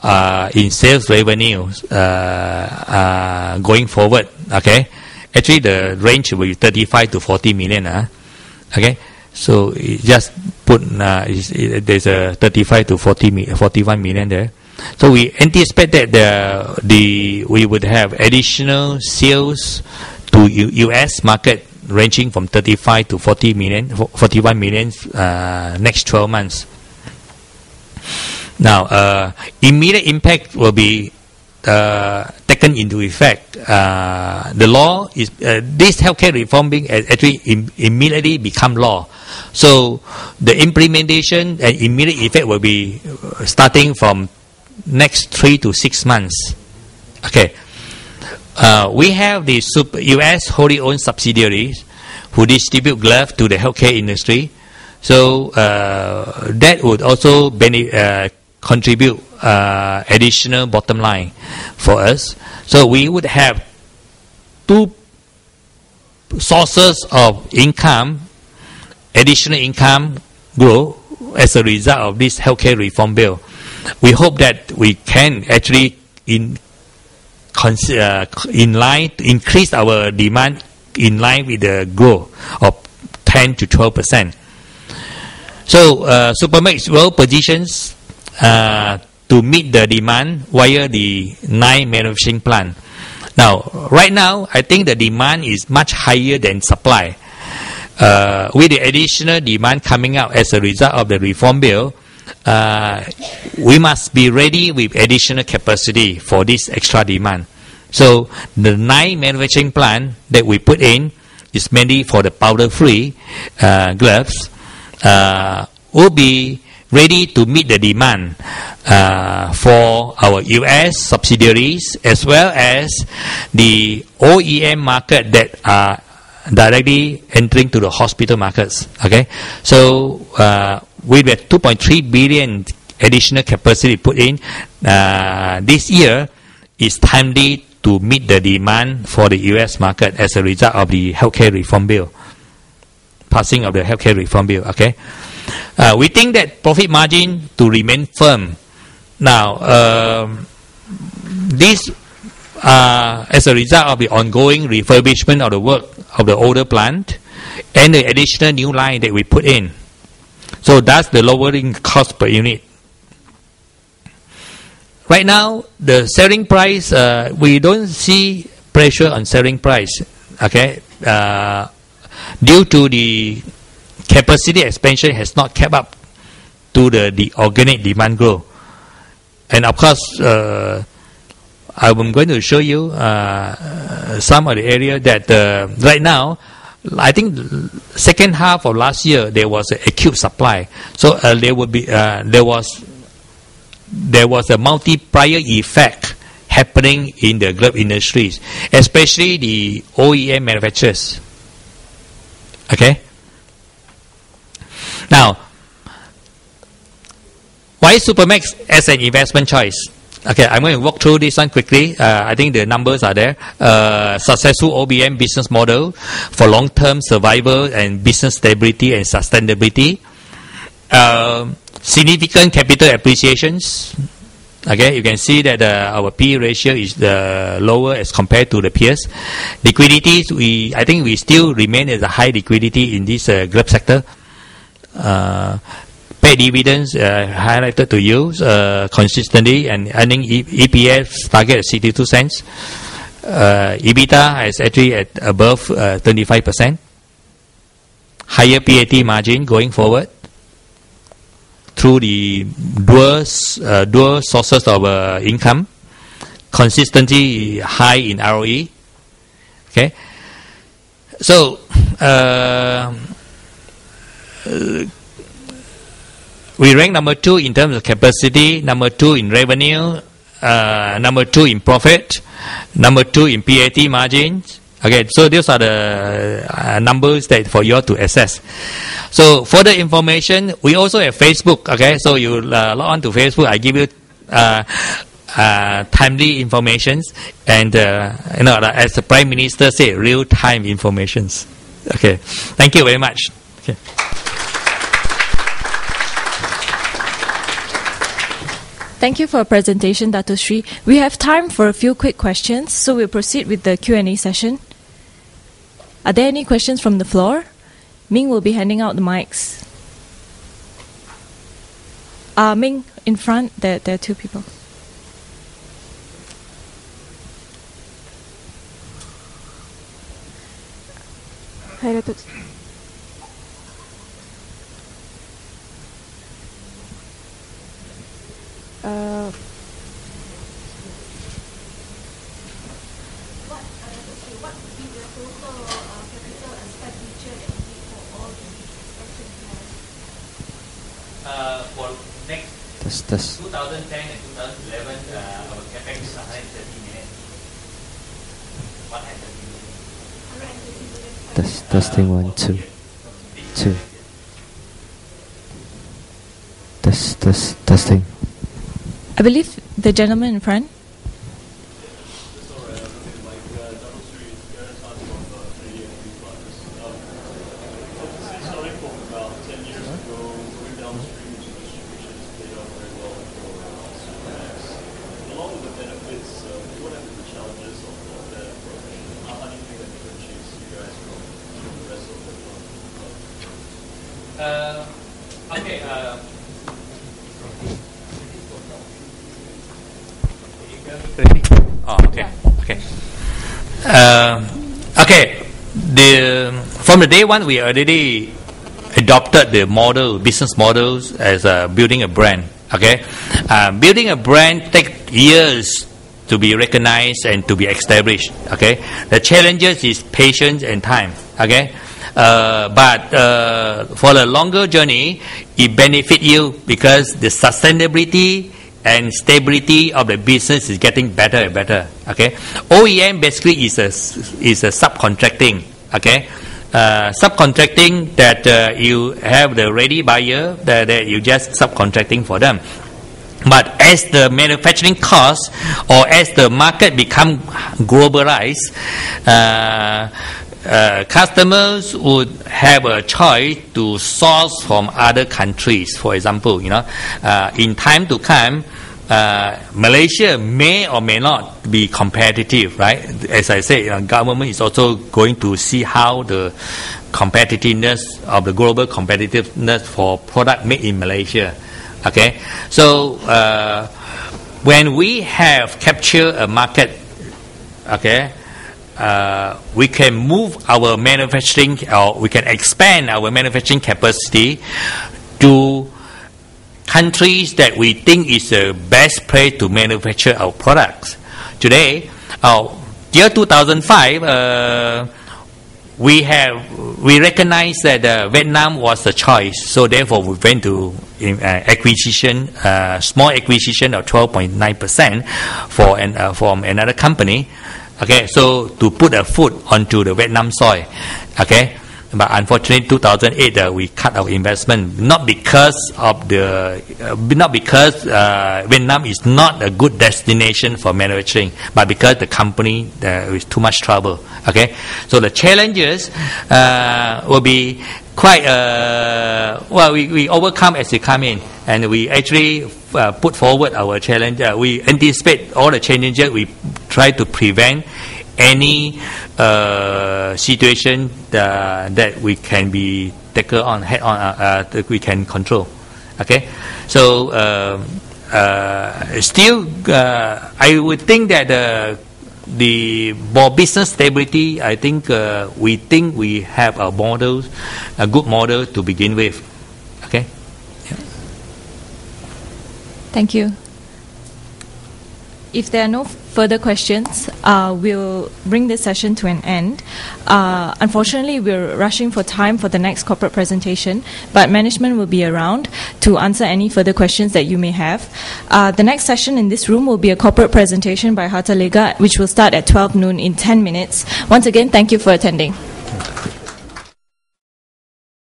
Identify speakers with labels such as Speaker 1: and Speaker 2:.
Speaker 1: in sales revenue going forward. Okay, actually the range will be 35 to 40 million. Okay, so just put there's a 35 to 41 million there. So we anticipate that we would have additional sales to US market ranging from 35 to 41 million next 12 months. Now, immediate impact will be taken into effect. The law is this healthcare reform being actually immediately become law. So the implementation and immediate effect will be starting from next 3 to 6 months. Okay. We have the US wholly owned subsidiaries who distribute gloves to the healthcare industry. So that would also contribute additional bottom line for us. So we would have two sources of income, additional income grow as a result of this healthcare reform bill. We hope that we can actually increase our demand in line with the growth of 10 to 12%. So Supermax well positions to meet the demand via the 9 manufacturing plant. Now, right now, I think the demand is much higher than supply. With the additional demand coming out as a result of the reform bill, we must be ready with additional capacity for this extra demand. So the 9 manufacturing plant that we put in is mainly for the powder-free gloves. Will be ready to meet the demand for our US subsidiaries as well as the OEM market that are directly entering to the hospital markets. Okay, so with the 2.3 billion additional capacity put in this year is timely to meet the demand for the US market as a result of the healthcare reform bill, passing of the healthcare reform bill. Okay, we think that profit margin to remain firm. Now, this as a result of the ongoing refurbishment of the work of the older plant and the additional new line that we put in. So that's the lowering cost per unit. Right now, the selling price, we don't see pressure on selling price. Okay, due to the capacity expansion has not kept up to the organic demand growth. And of course, I'm going to show you some of the area that right now, I think second half of last year there was an acute supply. So there was a multiplier effect happening in the glove industries, especially the OEM manufacturers. Okay. Now, why Supermax as an investment choice? Okay, I'm going to walk through this one quickly. I think the numbers are there. Successful OBM business model for long-term survival and business stability and sustainability. Significant capital appreciations. Okay, you can see that our P ratio is lower as compared to the peers. Liquidities, I think we still remain as a high liquidity in this glove sector. Pay dividends highlighted to you consistently, and earning EPS target at 62 cents. EBITDA is actually at above 25%. Higher PAT margin going forward through the dual sources of income. Consistently high in ROE. Okay. So we rank number 2 in terms of capacity, number 2 in revenue, number 2 in profit, number 2 in PAT margins. Okay, so those are the numbers that for you to assess. So further information, we also have Facebook. Okay, so you log on to Facebook. I give you timely informations, and as the Prime Minister said, real-time informations. Okay, thank you very much. Okay.
Speaker 2: Thank you for a presentation, Dato Sri. We have time for a few quick questions, so we'll proceed with the Q&A session. Are there any questions from the floor? Ming will be handing out the mics. Ming, in front, there are two people.
Speaker 3: Hi, Dato.
Speaker 4: What would be the total capital expenditure that you need for all the expansion plans?
Speaker 1: For next 2010 and 2011, our capex is 130 million. 130 million.
Speaker 5: Testing 1, 2, 2. Testing.
Speaker 2: I believe the gentleman in front.
Speaker 1: Okay. Oh, okay. Okay. Okay. From the day one, we already adopted the business models as building a brand. Okay, building a brand takes years to be recognized and to be established. Okay, the challenges is patience and time. Okay. But for a longer journey, it benefits you because the sustainability and stability of the business is getting better and better. Okay, OEM basically is a subcontracting. Okay, subcontracting that you have the ready buyer that you just subcontracting for them. But as the manufacturing cost or as the market become globalized, customers would have a choice to source from other countries. For example, in time to come, Malaysia may or may not be competitive, right? As I said, government is also going to see how the competitiveness of the global competitiveness for product made in Malaysia. Okay, so when we have captured a market, okay, we can move our manufacturing, or we can expand our manufacturing capacity to countries that we think is the best place to manufacture our products. Today, year 2005, we recognize that Vietnam was a choice, so therefore we went to acquisition, small acquisition of 12.9% from another company. Okay, so to put a foot onto the Vietnam soil. Okay, but unfortunately, 2008 we cut our investment not because Vietnam is not a good destination for manufacturing, but because the company is too much trouble. Okay, so the challenges will be quite we overcome as we come in, and we actually put forward our challenge. We anticipate all the challenges. We try to prevent any situation that we can be taken on head on, that we can control. Okay, so still I would think that the more business stability, I think we have a good model to begin with. Okay. Yeah.
Speaker 2: Thank you. If there are no further questions, we'll bring this session to an end. Unfortunately, we're rushing for time for the next corporate presentation, but management will be around to answer any further questions that you may have. The next session in this room will be a corporate presentation by Harta Lega, which will start at 12 noon in 10 minutes. Once again, thank you for attending.